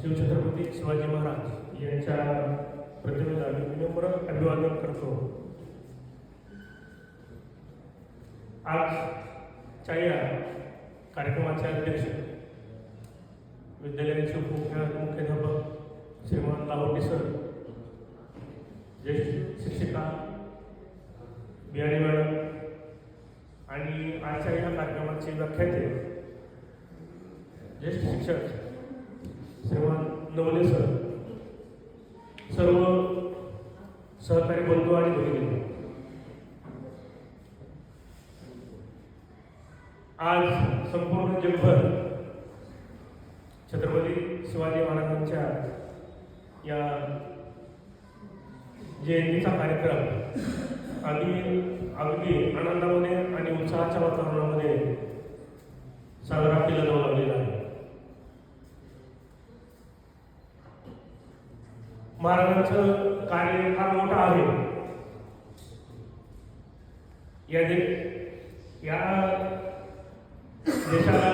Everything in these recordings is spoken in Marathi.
शिवछत्रपती शिवाजी महाराज यांच्या प्रतिमेला मी विनम्र अभिवादन करतो. आजच्या या कार्यक्रमाचे अध्यक्ष विद्यालयाचे मुख्याध्यापक श्रीमान लाहोटी सर, ज्येष्ठ शिक्षिका बियाणे मॅडम आणि आजच्या या कार्यक्रमाचे व्याख्याते ज्येष्ठ शिक्षक श्रीमान नवले सर, सर्व सहकारी बंधू आणि भगिनी, आज संपूर्ण जगभर छत्रपती शिवाजी महाराजांच्या या जयंतीचा कार्यक्रम अगदी आनंदामध्ये आणि उत्साहाच्या वातावरणामध्ये साजरा केला जाऊ लागलेला आहे. महाराजांचं कार्य फार मोठं आहे. या देशाला,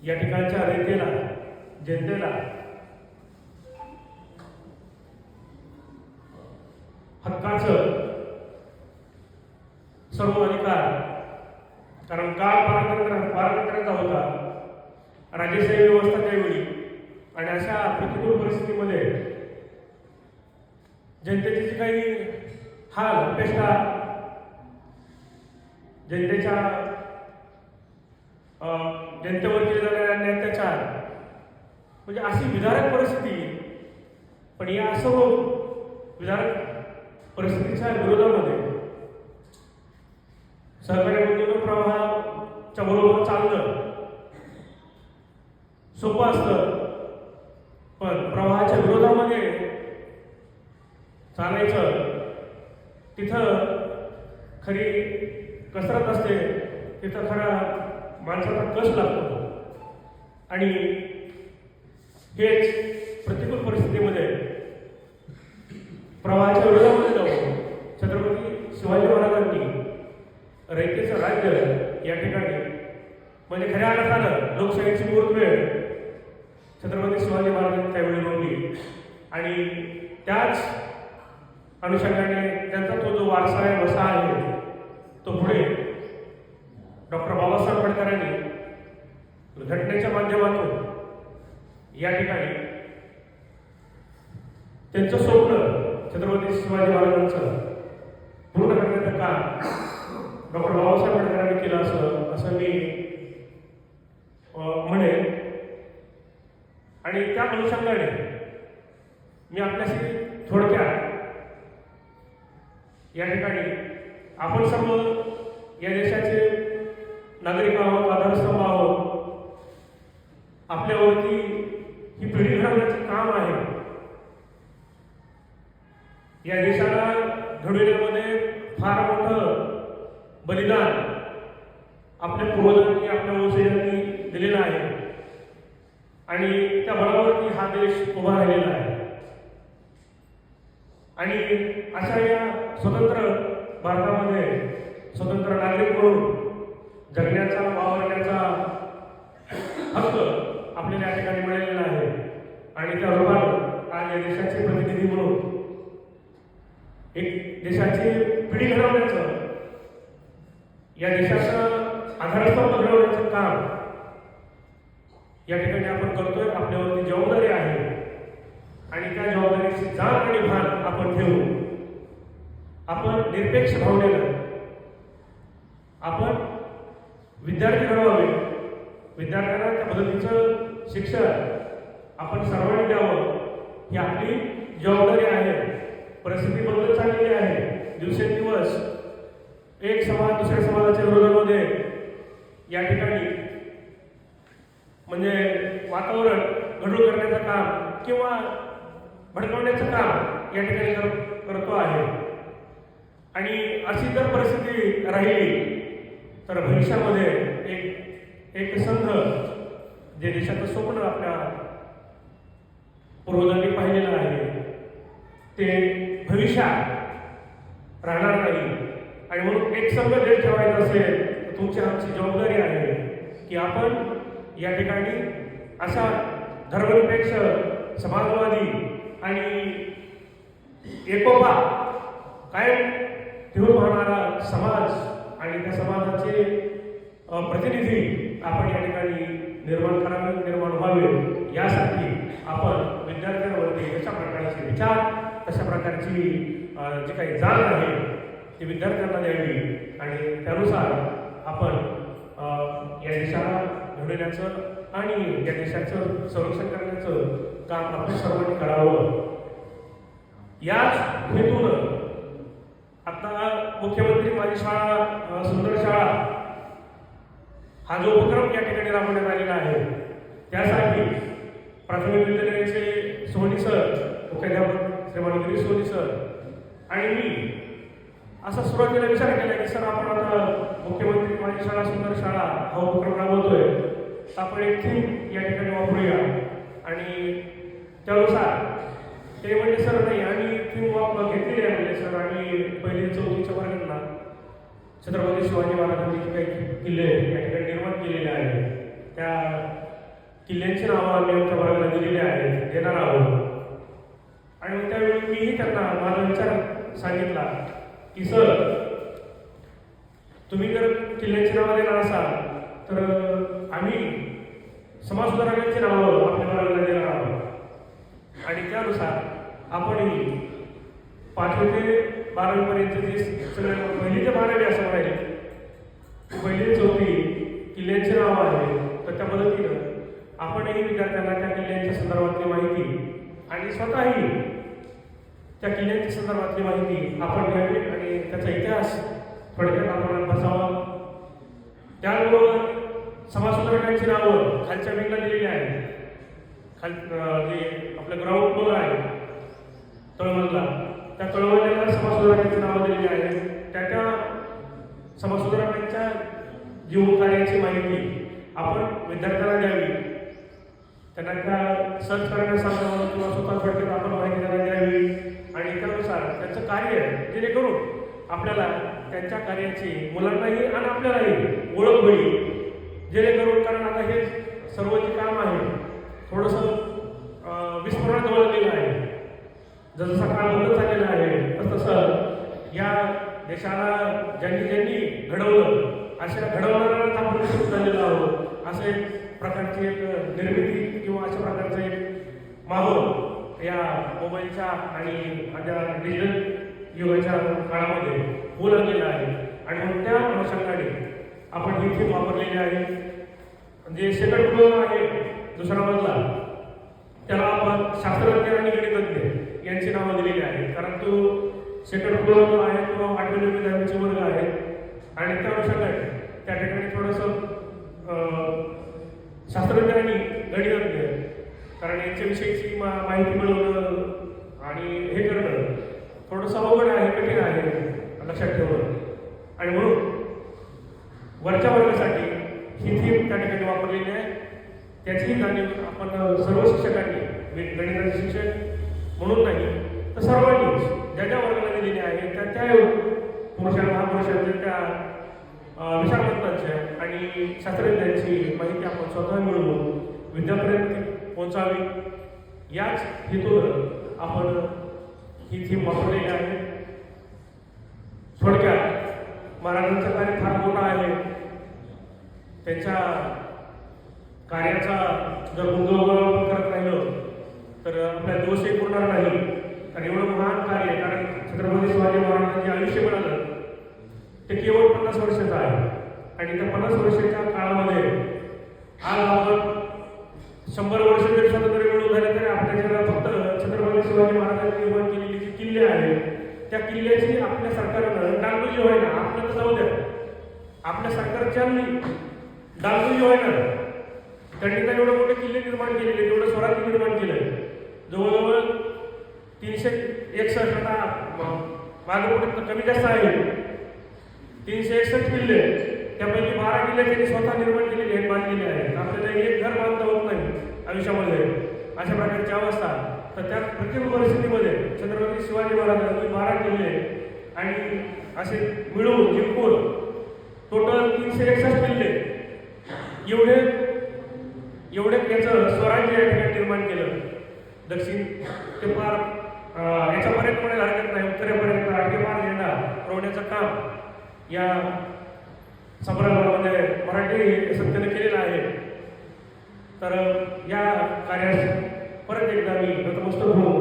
या ठिकाणच्या रयतेला, जनतेला हक्काचं सर्व अधिकार, कारण काळ पारतंत्र्याचा होता, राजेशाही व्यवस्था त्यावेळी, आणि अशा प्रतिकूल परिस्थितीमध्ये जनतेची जी काही हाल अपेक्षा, जनतेवर केले जाणारे अत्याचार, म्हणजे अशी विदारक परिस्थिती. पण या सर्व विदारक परिस्थितीच्या विरोधामध्ये सहकारी बंधूंनो, प्रवाहाच्या बरोबर चालणं सोपं असतं, पण प्रवाहाच्या विरोधामध्ये चालायचं तिथं खरी कसरत असते, तिथं खरा माणसाचा कस लागतो. आणि हेच प्रतिकूल परिस्थितीमध्ये प्रवाहाच्या विरोधामध्ये जाऊन छत्रपती शिवाजी महाराजांनी रयतेचं राज्य या ठिकाणी, म्हणजे खऱ्या अर्थानं लोकशाहीची मुहूर्तवेळ छत्रपती शिवाजी महाराजांनी त्यावेळी रोवली. आणि त्याच अनुषंगाने त्यांचा तो जो वारसा आहे, वसा आहे, तो पुढे डॉक्टर बाबासाहेब आंबेडकरांनी घटनेच्या माध्यमातून या ठिकाणी त्यांचं स्वप्न छत्रपती शिवाजी महाराजांचं पूर्ण करण्याचं काम डॉक्टर बाबासाहेब आंबेडकरांनी केलं असं मी म्हणेन. आणि त्या अनुषंगाने मी आपल्याशी थोडक्यात या ठिकाणी, आपण सर्व या देशाचे नागरिक आहोत, आधारस्तंभ आहोत. आपल्यावरती ही पिढी घडवण्याचं काम आहे. या देशाला घडविण्यामध्ये फार मोठं बलिदान आपल्या पूर्वजांनी, आपल्या वंशजांनी दिलेलं आहे. आणि त्या बळावरती हा देश उभा राहिलेला आहे. आणि अशा या स्वतंत्र भारतामध्ये स्वतंत्र नागरिक म्हणून जगण्याचा, वावरण्याचा हक्क आपल्याला या ठिकाणी मिळालेला आहे. आणि त्या रूपानं आज या देशाचे प्रतिनिधी म्हणून एक देशाची पिढी घडवण्याचं, या देशाचं आधारस्तंभ घडवण्याचं काम या ठिकाणी आपण करतोय. आपल्यावरती जबाबदारी आहे. आणि त्या जबाबदारीची जाण आणि भान आपण ठेवून आपण निरपेक्ष भावनेनं आपण विद्यार्थी घडवावे. विद्यार्थ्यांना त्या पद्धतीचं शिक्षण आपण सर्वांनी द्यावं, ही आपली जबाबदारी आहे. परिस्थिती बदलत चाललेली आहे. दिवसेंदिवस एक समाज दुसऱ्या समाजाच्या विरोधामध्ये या ठिकाणी, म्हणजे वातावरण गढूळ करण्याचं काम किंवा भडकवण्याचं काम या ठिकाणी करतो आहे. आणि अशी जर परिस्थिती राहिली तर भविष्यामध्ये एक संघ, जे देशाचं स्वप्न आपल्या पूर्वजांनी पाहिलेलं आहे, ते भविष्यात राहणार नाही. आणि म्हणून एक संघ देश ठेवायचा असेल तर तुमची आमची जबाबदारी आहे की आपण या ठिकाणी असा धर्मनिरपेक्ष समाजवादी आणि एकोपा कायम ठेवून वाहणारा समाज आणि त्या समाजाचे प्रतिनिधी आपण या ठिकाणी निर्माण करावे, निर्माण व्हावे, यासाठी आपण विद्यार्थ्यांवरती कशा प्रकारचे विचार, कशा प्रकारची जी काही जाण आहे ती विद्यार्थ्यांना द्यावी आणि त्यानुसार आपण या देशाला घडवण्याचं आणि या देशाचं संरक्षण करण्याचं काम आपण सर्वांनी करावं. याच हेतून आता मुख्यमंत्री माझी शाळा सुंदर शाळा हा जो उपक्रम या ठिकाणी राबवण्यात आलेला आहे, त्यासाठी प्राथमिक विद्यालयाचे सोनी सर, मुख्याध्यापक श्रीमान गिरीश सोनी सर आणि मी असा सुरुवातीला विचार केला की सर आपण आता मुख्यमंत्री माझी शाळा सुंदर शाळा हा उपक्रम राबवतोय, आपण एक थीम या ठिकाणी वापरूया. आणि त्यानुसार ते म्हणजे सर नाही आम्ही थीम घेतलेली आहे म्हणजे सर आम्ही पहिली चौथीच्या वर्गांना छत्रपती शिवाजी महाराजांनी जे काही किल्ले या ठिकाणी निर्माण केलेले आहेत त्या किल्ल्यांची नावं आम्ही आमच्या वर्गाला दिलेली आहेत, देणार आहोत. आणि मग त्यावेळी मीही त्यांना माझा विचार सांगितला की सर तुम्ही जर किल्ल्यांची नावं देणार असाल तर आम्ही समाज सुधारकांची नावं आपल्या वर्गाला देणार आहोत. आणि त्यानुसार आपणही 5वी ते 12वी पर्यंत जे सगळे 1ली ते 12वी असं म्हणाले, 1ली ते 4थी किल्ल्यांची नावं आहे, तर त्या पद्धतीनं आपणही विद्यार्थ्यांना त्या किल्ल्यांच्या संदर्भातली माहिती आणि स्वतःही त्या किल्ल्यांच्या संदर्भातली माहिती आपण घ्यावी आणि त्याचा इतिहास थोडक्यात आपण बसावा. त्याचबरोबर समाज सुधारकांची नावं खालच्या विंगला दिलेली आहेत. जे आपलं ग्राउंड फ्लोर आहे तळमजला, त्या तळमजल्याला समाज सुधारकांची नावं दिलेली आहेत. त्या समाज सुधारकांच्या जीवन कार्याची माहिती आपण विद्यार्थ्यांना द्यावी, त्यांना त्या सर्च करण्यास सांगावं किंवा स्वतः थोडक्यात आपण माहिती त्यांना द्यावी आणि त्यानुसार त्यांचं कार्य जेणेकरून आपल्याला त्यांच्या कार्याची मुलांनाही आणि आपल्यालाही ओळख होईल. जेणेकरून कारण आता हे सर्व जे काम आहे थोडंसं विस्मरणात वळलेलं आहे, जसं काळ बदलत चाललेलं आहे तसं या देशाला ज्यांनी ज्यांनी घडवलं अशा घडवणाऱ्यांना आपण विसरून चाललेलो आहोत. असे प्रकारची एक निर्मिती किंवा अशा प्रकारचं एक माहोल या मोबाईलच्या आणि आता डिजिटल युगाच्या काळामध्ये होऊ लागलेला आहे. आणि मग त्या अनुषंगाने आपण ही थीम वापरलेली आहे. म्हणजे सेकंड फ्लोर आहे दुसरा मजला, त्याला आपण शास्त्रज्ञ आणि गणितज्ञ यांची नावं दिलेली आहेत. कारण तो सेकंड फ्लोर जो आहे तो 8वी 9वी 10वीचे वर्ग आहेत आणि त्या अनुषंगाने त्या ठिकाणी थोडंसं शास्त्रज्ञ आणि गणितज्ञ, कारण यांच्याविषयीची माहिती मिळवणं आणि हे करणं थोडंसं अवघड आहे, कठीण आहे लक्षात ठेवणं. आणि म्हणून वरच्या वर्गासाठी ही थीम त्या ठिकाणी वापरलेली आहे. त्याचीही जाणीव आपण सर्व शिक्षकांनी, गणिताचे शिक्षक म्हणून नाही तर सर्वांनी ज्या ज्या वर्गाला दिलेली आहे त्या त्या पुरुषांना महापुरुषांच्या त्या विचारवंतांच्या आणि शास्त्रज्ञांची माहिती आपण स्वतः मिळवून विद्यार्थ्यांपर्यंत पोहोचावी. याच हेतून आपण ही थीम वापरलेली आहे. थोडक्यात महाराजांचं कार्य फार मोठं आहे. त्यांच्या कार्याचा जर गुंतवणूक करत राहिलो तर आपल्या दोषही पुरणार नाही. कारण एवढं महान कार्य, कारण छत्रपती शिवाजी महाराजांचे आयुष्य मिळालं ते केवळ 50 वर्षाचं आहे आणि त्या 50 वर्षाच्या काळामध्ये आज आपण 100 वर्ष जरी स्वातंत्र्य मिळवून झाले तरी आपल्याला फक्त छत्रपती शिवाजी महाराजांनी निर्माण केलेली जी किल्ले आहेत त्या किल्ल्याची आपल्या सरकारनं डागडुजी व्हायला, आपलं तर जाऊ द्या, आपल्या सरकारच्या डागडुजी व्हायला त्यांनी तर एवढे मोठे किल्ले निर्माण केलेले, एवढं स्वराज्य निर्माण केलं. जवळजवळ 361 आता मागे पुढे कमी जास्त आहे 361 किल्ले, त्यापैकी 12 किल्ले त्यांनी स्वतः निर्माण केलेले आहेत, बांधलेले आहेत. आपल्याला एक घर बांधता होत नाही आयुष्यामध्ये, अशा प्रकारची अवस्था. तर त्या प्रत्येक परिस्थितीमध्ये छत्रपती शिवाजी महाराजांनी 12 किल्ले आणि असे मिळून जिंकून टोटल 361 किल्ले एवढे एवढ्यात याचं स्वराज्य या ठिकाणी निर्माण केलं. दक्षिण ते पार याच्यापर्यंत म्हणायला हरकत नाही, उत्तरेपर्यंत अगदी पार झेंडा रोवण्याचं काम या संभ्रमामध्ये मराठी सत्तेने केलेलं आहे. तर या कार्यास परत एकदा मी नतमस्तक होऊन